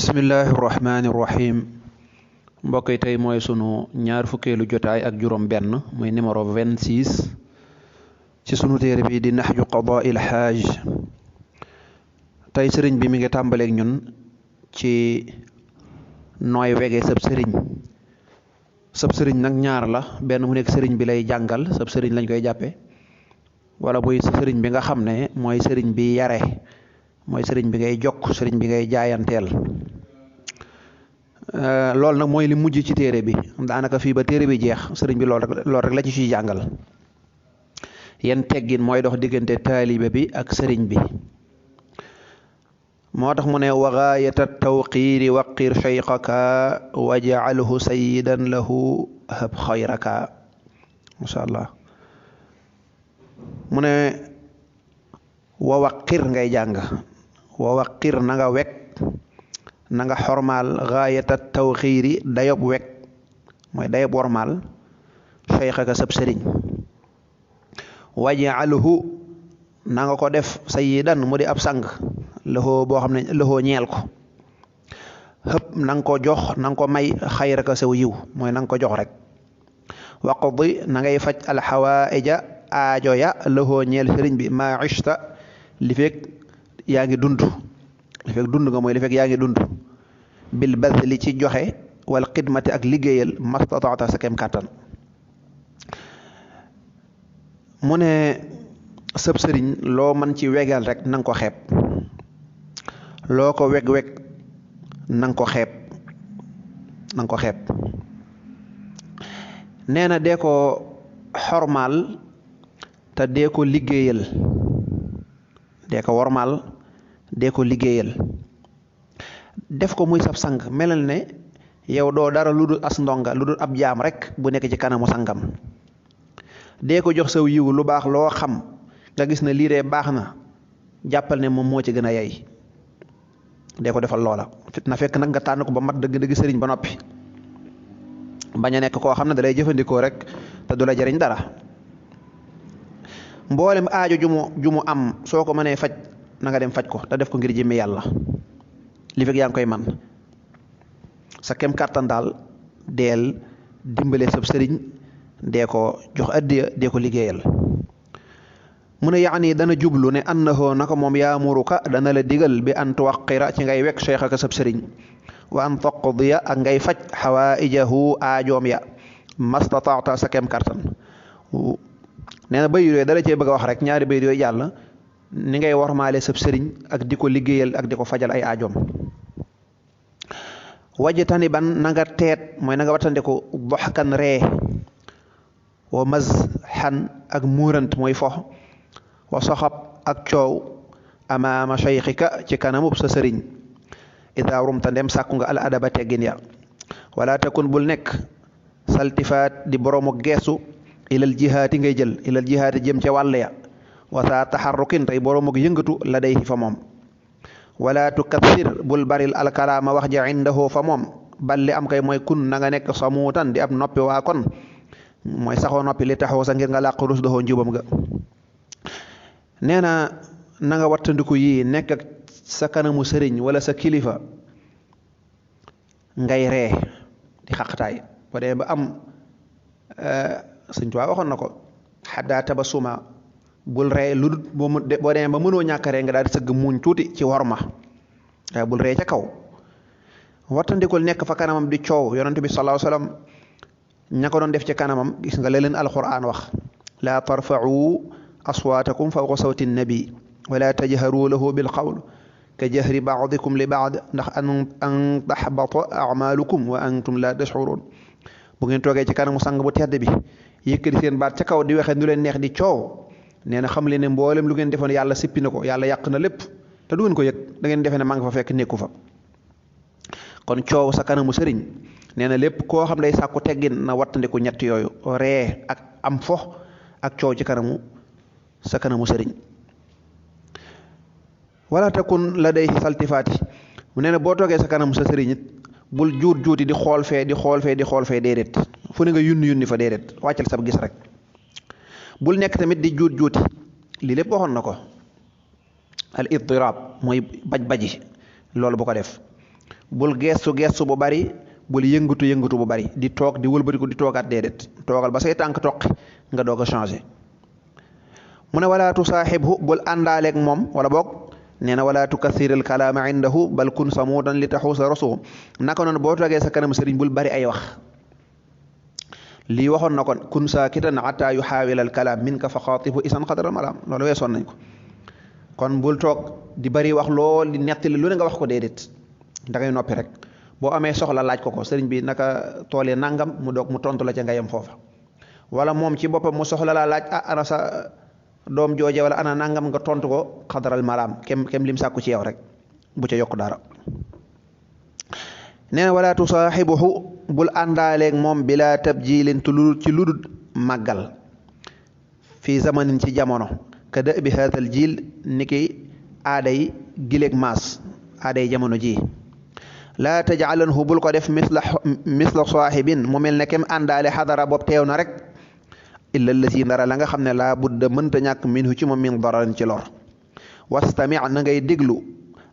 bismillahi rahmaani rahim mbokk yi tey mooy sunu ñaar fukkeelu jotaay ak juróom benn muy numéro 26 ci sunu téere bi di naxju qadaa'il xaaj. tey sëriñ bi mi ngi tàmbaleeg ñun ci nooy wege sab sëriñ nag ñaar la, benn mu nekk sëriñ bi lay jàngal, sab sëriñ lañ koy jàppe, wala muy sëriñ bi nga xam ne mooy sëriñ bi yare, mooy sëriñ bi ngay jokk, sëriñ bi ngay jaayanteel. loolu nag mooy li mujj ci téere bi, daanaka fii ba téere bi jeex sëriñ bi lool rek la ci ciy jàngal. yan teggin mooy dox diggante taalibe bi ak sëriñ bi. moo tax mu ne wa gaayata tawqiiri waqir cheyqaka wajaalhu sayidan lahu hab xayraka. masha allah. mu ne wa waqir ngay jàng, wa waqir na nga wekk, na nga xormaal gaayata tawqiiri dayob wekk mooy dayob wormaal cheyqaka sab sëriñ. wajaalhu na nga ko def sayidan mu di ab sang, loxo boo xam ne loxo ñeel ko. xëpp na nga ko jox, na nga ko may xayraka saw yiw mooy na nga ko jox rek. waqdi na ngay faj alxawaaija aajo ya loxo ñeel sëriñ bi maa ishta li fekk yaa ngi dund, li fekk dund nga mooy li fekk yaa ngi dund. bil bazli ci joxe wal xidmati ak liggéeyal mastataata sa kem kàttan. mu ne sëb sëriñ loo mën ci wegal rek na nga ko xeeb, loo ko weg-weg na nga ko xeeb, na nga ko xeeb. nee na dee ko xormaal te dee ko liggéeyal, dee ko wormaal dee ko liggéeyal. def ko muy sab sang, melal ne yow doo dara lu dul as ndonga, lu dul ab jaam rek bu nekk ci kanamu sangam. dee ko jox saw yiw, lu baax loo xam nga gis ne lii de baax na, jàppal ne moom moo ci gën a yey, dee ko defal loola. na fekk nag nga tànn ko ba mat dëgg-dëgg sëriñ ba noppi, bañ a nekk koo xam ne da lay jëfandikoo rek te du la jariñ dara. mboolem aajo ju mu am soo ko mënee faj na nga dem faj ko te def ko ngir jëmmi yàlla, li fekk yaa ngi koy man. sa kem kàttan daal deel dimbale sab sëriñ, dee ko jox addiya, dee ko liggéeyal. mu ne yaani dana jublu ne annahu naka moom yaamuruka dana la digal bi an tuwaqira ci ngay wekk cheikhaka sab sëriñ, wa an taqdiya ak ngay faj xawaijahu aajoom ya mastataata sa kem kàttan. nee na bayit yooyu dala cee bëgg a wax rek, ñaari bayit yooyu jàll, ni ngay wormaale sab sëriñ ak di ko liggéeyal ak di ko fajal ay aajoom. wajtani ban na nga teet mooy na nga wattandiku doxkan ree, wa mazxan ak muurant mooy fox, wa soxab ak coow amaama cheyxika ci kanamub sa sëriñ. ida rumta ndem sàkku nga al adaba teggin ya. wala takun bul nekk saltifaat di boroomu geesu ilal jihaati ngay jël, ilal jihaati jëm ca wàll ya. wasa taxarrukin tey boroomu yëngatu la day fa moom. wala tukathir bul baril alkalaama wax ja indahu fa moom. balli am kay mooy kun na nga nekk samuutan di ab noppi waa kon, mooy saxoo noppi li taxaw sa ngir nga làq rus doxoo njubam nga. nee na na nga wattandiku yii, nekk ak sa kanamu sëriñ wala sa kilifa ngay ree di xaqtaay ba dee ba am sëñ Tuubaa waxoon na ko xaddaa tabasuma, bul ree lu dul boo demee ba mënoo ñàkk ree nga daal di sëgg muuñ tuuti ci worma, waaye bul ree ca kaw. wattandikul nekk fa kanamam di coow. yonent bi sallallahu alayhi wasallam ña ko doon def ci kanamam gis nga leen alquran wax, laa tarfa'u aswaatakum fawqa sawti nabi wala tajharu lahu bil qawl ka jahri ba'dikum li ba'd ndax an tahbata a'malukum wa antum la tash'urun. bu ngeen toogee ci kanamu sang bu tedd bi yëkkati seen baat ca kaw di waxee nu leen neex di coow, nee na xam leen ne mboolem lu ngeen defoon yàlla sippi na ko, yàlla yàq na lépp te du ngeen ko yëg, da ngeen defee ne maa ngi fa fekk nekku fa. kon coow sa kanamu sëriñ, nee na lépp koo xam day sàkku teggin na wattandiku ñett yooyu, ree ak am fo ak coow ci kanamu sa kanamu sëriñ. wala takun la day saltifaati, mu nee na boo toogee sa kanamu sa sëriñ it bul juuti di xool fee di xool fee di xool fee, déedéet. fu ne nga yunni fa, déedéet. wàccal sab gis rek. bul nekk tamit di juuti lii lépp waxoon na ko. al idtiraab mooy baj-baji loolu bu ko def. bul gestu bu bari bul yëngatu bu bari di toog di wëlbatiku di toogaat déedéet toogal ba say tànk toqi nga doog a changé mu ne wala tusaaxibhu bul àndaaleeg moom wala boog nee na wala tukathir al kalaama indahu bal kun samuudan li taxuusa rasuhu naka noonu boo toogee sa kanam sëriñ bul bari ay wax lii waxoon na kon kun saakitan xataa yuxaawila al kalaam minka fa xaatibu isan xadara malaam loolu weesoon nañ ko kon bul toog di bari wax lool di nettali lu ne nga wax ko déedéet da ngay noppi rek boo amee soxla laaj ko sëriñ bi naka tool yi nangam mu doog mu tontu la ca nga yem foofa wala moom ci boppam mu soxla laa laaj ana sa doom jooje wala ana nangam nga tontu ko xadaral malaam kem lim sàkku ci yow rek bu ca yokk dara nee na wala tusaaxibuhu bul àndaaleeg moom bila tabjilin ci ludul màggal fii zamanin ci jamono ka dë bi haatal jiil ni ki aaday gileeg maas aaday jamono ji laa tajcalanhu bul ko def misla saaxibin mu mel ne kem àndaale xadara bopp teew na rek illa lasi ndara la nga xam ne laa budda mënta ñàkk minhu ci moom min dararin ci lor wastami na ngay déglu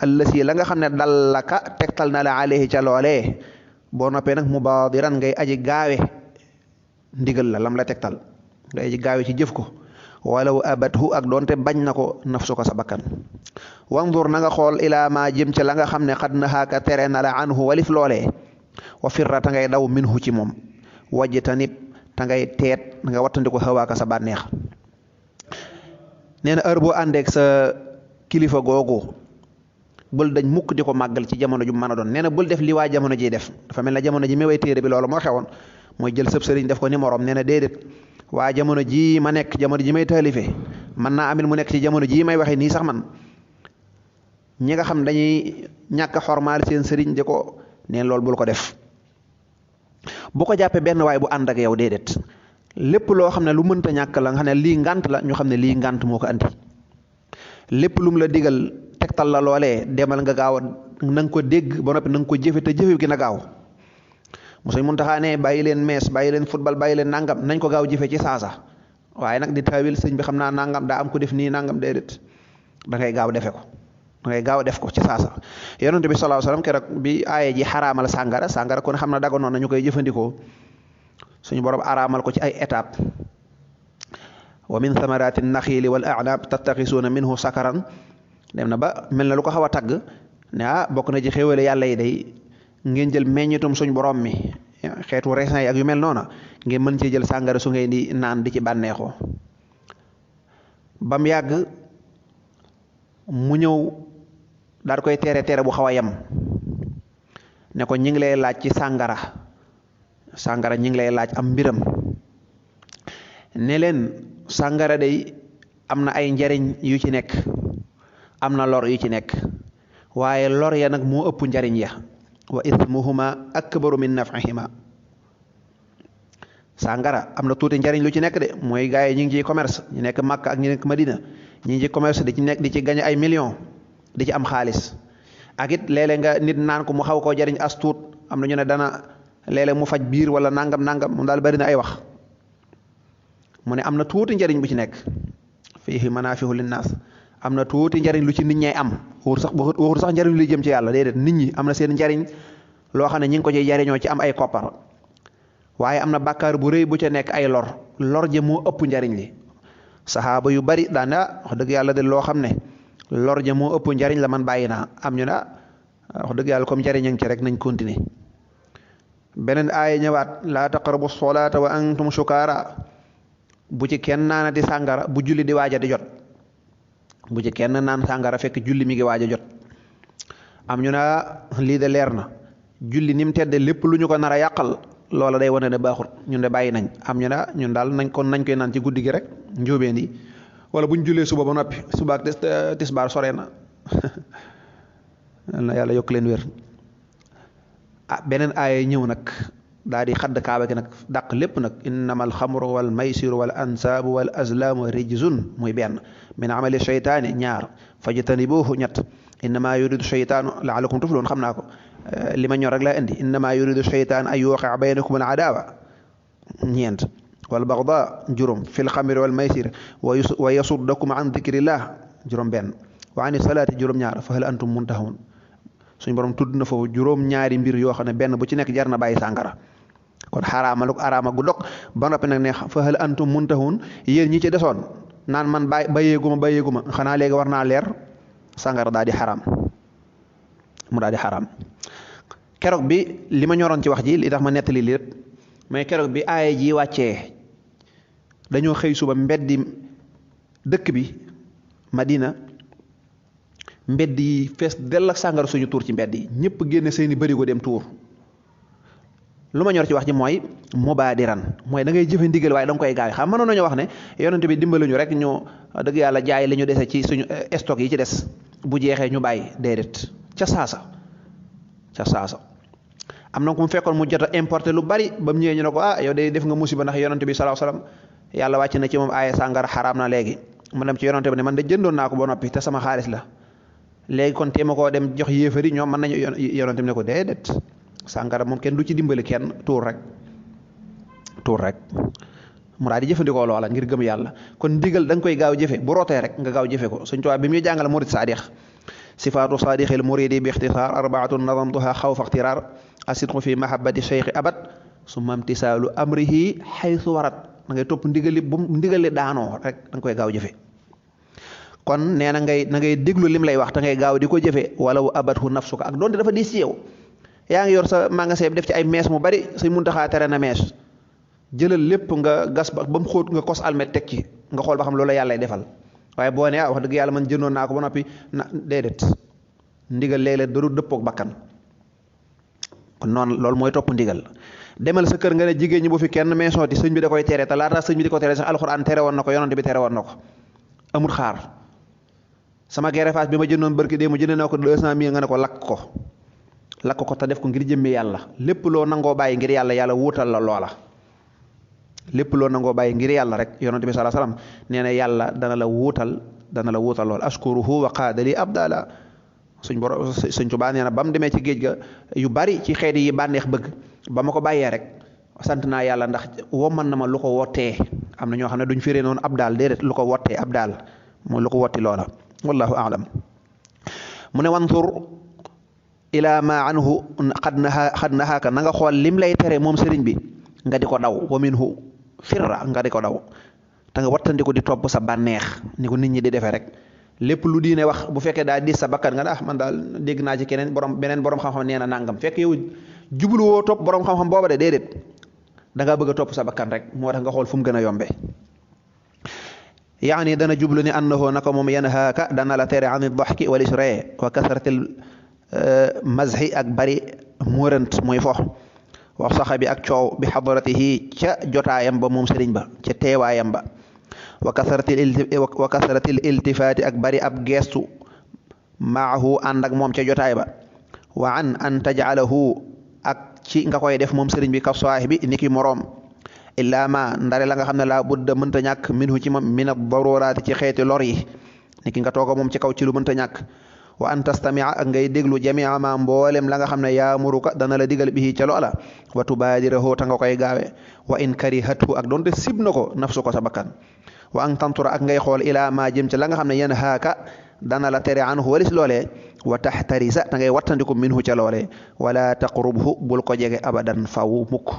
allasi la nga xam ne dallaka tegtal na la alayhi ca loolee boo noppee nag mubaadiran ngay aji gaawe ndigal la lam la tegtal ngay aji gaawe ci jëf ko walaw abathu ak doonte bañ na ko nafsu ko sa bakkan wandur na nga xool ilaa ma jëm ca la nga xam ne xad nahaaka tere na la anhu walif loolee wa firra ta ngay daw minhu ci moom wajtanib ta ngay teet nga wattandiko xawaaka sa bànneex nee na heure boo àndeek sa kilifa googu bul dañ mukk di ko màggal ci jamono ju mën a doon nee na bul def li waa jamono ji def dafa mel na jamono ji mi way téere bi loolu moo xewoon mooy jël sëb sëriñ def ko ni morom nee na déedéet waa jamono ji ma nekk jamono ji may taalife mën naa amit mu nekk ci jamono ji may waxe nii sax man ñi nga xam dañuy ñàkk xormaal seen sëriñ di ko neen loolu bul ko def bu ko jàppee benn waay bu ànd ak yow déedéet lépp loo xam ne lu mënta ñàkk la nga xam ne lii ngànt la ñu xam ne lii ngànt moo ko andi lépp lum la digal tegtal la loolee demal nga gaaw na nga ko dégg ba noppi na nga ko jëfe te jëfe gi na gaaw Sëñ Muntaxa ne bàyyi leen mees bàyyi leen football bàyyi leen nangam nañ ko gaaw jëfe ci saasa waaye nag di taawil sëñ bi xam naa nangam daa am ko def nii nangam déedéet da ngay gaaw defe ko da ngay gaaw def ko ci saasa yonent bi sallallahu alayhi wasallam keroog bi aaye ji xaraamal sàngara kon xam na dagoon na ñu koy jëfandikoo suñu borom araamal ko ci ay étape wa min thamarati naxiili wal a'naab tattaxisuuna minhu sakaran dem na ba mel na lu ko xaw a tagg ne bokk na ci xéwale yàlla yi day ngeen jël meññitum suñ borom mi xeetu raisin yi ak yu mel noona ngeen mën cee jël sàngara su ngeen di naan di ci bànneexoo bam yàgg mu ñëw daal koy tere bu xaw a yem ne ko ñi ngi lay laaj ci sàngara ñi ngi lay laaj am mbiram ne leen sàngara day am na ay njariñ yu ci nekk am na lor yu ci nekk waaye lor ya nag moo ëpp njariñ ya wa ismuhuma akbaru min nafihima sàngara am na tuuti njariñ lu ci nekk de mooy gars yi ñi ngi ciy commerce ñu nekk Makka ak ñu nekk Madina ñi ngi ci commerce di ci nekk di ci gañe ay millions di ci am xaalis ak it léeg-léeg nga nit naan ko mu xaw koo jariñ as tuut am na ñu ne dana léeg-léeg mu faj biir wala nangam moom daal bari na ay wax mu ne am na tuuti njariñ bu ci nekk fiihi manaafihu linnaas am na tuuti njariñ lu ci nit ñay am waxul sax njariñ lu jëm ci yàlla déedéet nit ñi am na seen njariñ loo xam ne ñi ngi ko ci jariñoo ci am ay koppar waaye am na bàkkaar bu rëy bu ca nekk ay lor ja moo ëpp njariñ li saxaaba yu bari daana wax dëgg yàlla de loo xam ne lor ja moo ëpp njariñ la man bàyyi naa am ñu ne wax dëgg yàlla comme njariñ a ngi ci rek nañ continuer beneen aaya ñëwaat laa taqrabu solaata wa antum sukaara bu ci kenn naanati sàngara bu julli di waaja di jot bu ci kenn naan sàngara fekk julli mi ngi waaj a jot am ñu ne lii de leer na julli ni mu tedde lépp lu ñu ko nar a yàqal loola day wane ne baaxul ñun de bàyyi nañ am ñu ne ñun daal nañ koy naan ci guddi gi rek njóobeen yi wala bu ñu jullee suba ba noppi suba ak tisbaar sore na na yàlla yokk leen wér beneen aaya ñëw nag daal di xadd kaaba gi nag dàq lépp nag innamal xamru wal maysiru wal ansaabu wal azlaamu rijzun muy benn min amali sheytaani ñaar fajtanibuuhu ñett innama yuridu sheytaanu laalakum tufloon xam naa ko li ma ñor rek laa indi innama yuridu sheytaan an yuqia baynakum al adaawa ñeent wal bagdaa juróom fil xamri wal maysir wa yasuddakum an dikrillah juróom benn wa ani salaati juróom ñaar fa hal antum muntahun suñ borom tudd na foofu juróom-ñaari mbir yoo xam ne benn bu ci nekk jar na bàyyi sàngara kon araama gu dog ba noppi nag ne fa hal antum muntahun yéen ñi ci desoon naan man bàyyeeguma xanaa léegi war naa leer sàngara daal di xaraam mu daal di xaraam keroog bi li ma ñoroon ci wax ji li tax ma nettali li lépp mais keroog bi aaya ji wàccee dañoo xëy suba mbeddi dëkk bi Madina mbedd yi fees dell ak sàngara suñu tuur ci mbedd yi ñëpp génne seeni bërigo dem tuur lu ma ñor ci wax ji mooy mubaadiran mooy da ngay jëfe ndigal waaye da nga koy gaaw xam mënoon nañu wax ne yonent bi dimbali ñu rek ñu dëgg yàlla jaay li ñu dese ci suñu stock yi ci des bu jeexee ñu bàyyi déedéet ca saasa am na ku mu fekkoon mu jot a importé lu bari ba mu ñëwee ñu ne ko yow de def nga musiba ndax yonent bi sallallahu alayhi wasallam yàlla wàcc na ci moom aaya sàngara xaraam na léegi mu dem ci yonent bi ne man de jëndoon naa ko ba noppi te sama xaalis la léegi kon téema koo dem jox yéefari ñoom mën nañu yonent bi ne ko déedéet sàngara moom kenn du ci dimbali kenn tuur rek mu daal di jëfandikoo loola ngir gëm yàlla kon ndigal da nga koy gaaw jëfe bu rootee rek nga gaaw jëfe ko Sëñ Tuubaa bi muy jàngal murid saadix sifaatu saadixil muridi bi ixtisaar arbaatun nazamtuha xawfa ixtiraar asidqu fi mahabbati cheikhi abad summa imtisaalu amrihi xaysu warat da ngay topp ndigali bu ndigali daanoo rek da nga koy gaaw jëfe kon nee na ngay déglu lim lay wax te ngay gaaw di ko jëfe wala wu abathu nafsuka ak doonte dafa diis ci yow yaa ngi yor sa magasin bi def ci ay mees mu bari Sëñ Muntaxaa tere na mees jëlal lépp nga gas ba mu xóot nga kos almet teg ci nga xool ba xam loolu yàlla lay defal waaye boo ne wax dëgg yàlla man jëndoon naa ko ba noppi na déedéet ndigal léeg-léeg daru dëppook bakkan kon noonu loolu mooy topp ndigal demal sa kër nga ne jigéen ñi bu fi kenn meesooti sëñ bi da koy tere te laata sëñ bi di ko tere sax alxuraan tere woon na ko yonent bi tere woon na ko amul xaar sama gerefaas bi ma jëndoon barki dee mu jëndee naa ko 200 000 nga ne ko lakk ko te def ko ngir jëmmi yàlla lépp loo nangoo bàyyi ngir yàlla wuutal la loola lépp loo nangoo bàyyi ngir yàlla rek yonent bi sallallahu alayhi wasallam nee na yàlla dana la wuutal lool askuruhu wa qaadali abdala suñ borom Sëñ Tuubaa nee na ba mu demee ci géej ga yu bari ci xeet yi bànneex bëgg ba ma ko bàyyee rek sant naa yàlla ndax woman na ma lu ko wottee am na ñoo xam ne duñ firee noonu ab daal déedéet lu ko wottee ab daal mooy lu ko wotti loola wallahu a'lam mu ne wantur ila ma anhu xad nahaaka na nga xool lim lay tere moom sëriñ bi nga di ko daw wa minhu firra nga di ko daw te nga wattandiku di topp sa bànneex ni ko nit ñi di defee rek lépp lu diine wax bu fekkee daal diis sa bakkan nga man daal dégg naa ci beneen borom xam-xam nee na nangam fekk yow jubluwoo topp borom xam-xam booba de déedéet da ngaa bëgg a topp sa bakkan rek moo tax nga xool fu mu gën a yombe yaani dana jublu ni annahu naka moom yanhaaka dana la tere an ad-dahki wal israa wa kasratil mazhi ak bari móorant mooy fox wax saxa bi ak coow bi xadaratihi ca jotaayam ba moom sëriñ ba ca teewaayam ba wa kasratil iltifaati ak bari ab geestu maahu ànd ak moom ca jotaay ba wa an tajcalahu ak ci nga koy def moom sëriñ bi ka saahibi ni ki moroom illaa ma ndare la nga xam ne laa budda mënta ñàkk minhu ci moom min ad-daruraati ci xeeti lor yi ni ki nga tooga moom ci kaw ci lu mënta ñàkk wa an tastamia ak ngay déglu jamia ma mboolem la nga xam ne yaamuruka dana la digal bihi ca loola wa tubaadirahu ta nga koy gaawe wa in karihathu ak doonte sib na ko nafsu ko sa bakkan wa an tantura ak ngay xool ilaa ma jëm ca la nga xam ne yanhaaka dana la tere anhu walis loolee wa taxtarisa ta ngay wattandiku minhu ca loolee wala taqrubhu bul ko jege abadan faw mukk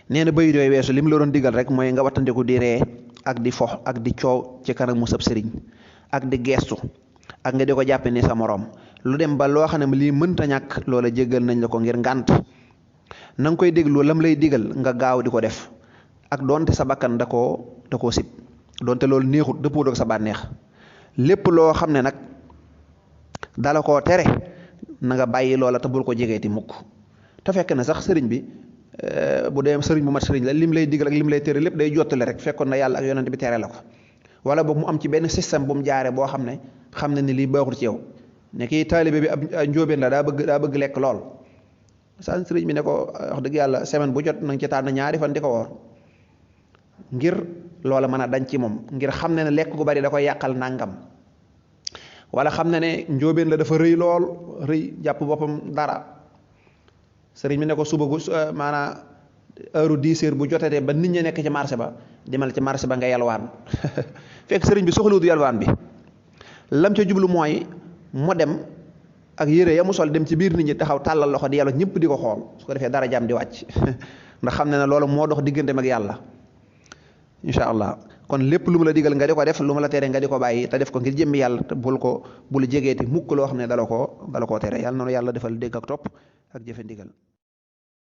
nee na bay dooy weesu lim la doon digal rek mooy nga wattandiku di ree ak di fox ak di coow ci kanam mu sab sëriñ ak di geestu ak nga di ko jàppe ni sa moroom lu dem ba loo xam ne lii mënta ñàkk loola jéggal nañ la ko ngir ngànt na nga koy déglu lam lay digal nga gaaw di ko def ak doonte sa bakkan da koo sib doonte loolu neexut dëppoo ak sa bànneex lépp loo xam ne nag dala koo tere na nga bàyyi loola te bul ko jegeeti mukk te fekk na sax sëriñ bi bu dee sëriñ bu mat sëriñ la lim lay digal ak lim lay tere lépp day jottale rek fekkoon na yàlla ak yonent bi tere la ko wala boog mu am ci benn système bu mu jaare boo xam ne xam na ni lii baaxul ci yow ne kii taalibe bi ab njóobeen la daa bëgg lekk lool sa sëriñ bi ne ko wax dëgg yàlla semaine bu jot na nga ci tànn ñaari fan di ko woor ngir loola mën a dañ ci moom ngir xam ne ne lekk gu bari da koy yàqal nàngam wala xam ne ne njóobeen la dafa rëy lool rëy jàpp boppam dara sëriñ bi ne ko suba gu maanaam heure 10 heures bu jotatee ba nit ñi nekk ci marché ba demal ci marché ba nga yalwaan fekk sëriñ bi soxlawut yalwaan bi lam ca jublu mooy mu dem ak yére ya mu sol dem ci biir nit ñi taxaw tàllal loxo di yàlla ñëpp di ko xool su ko defee dara jaam di wàcc ndax xam ne ne loolu moo dox digganteem ak yàlla incha allah kon lépp lu mu la digal nga di ko def lu mu la tere nga di ko bàyyi te def ko ngir jëmmi yàlla te bul jegeeti mukk loo xam ne dala koo tere yàlla noonu yàlla defal dégg ak topp ak jëfe ndigal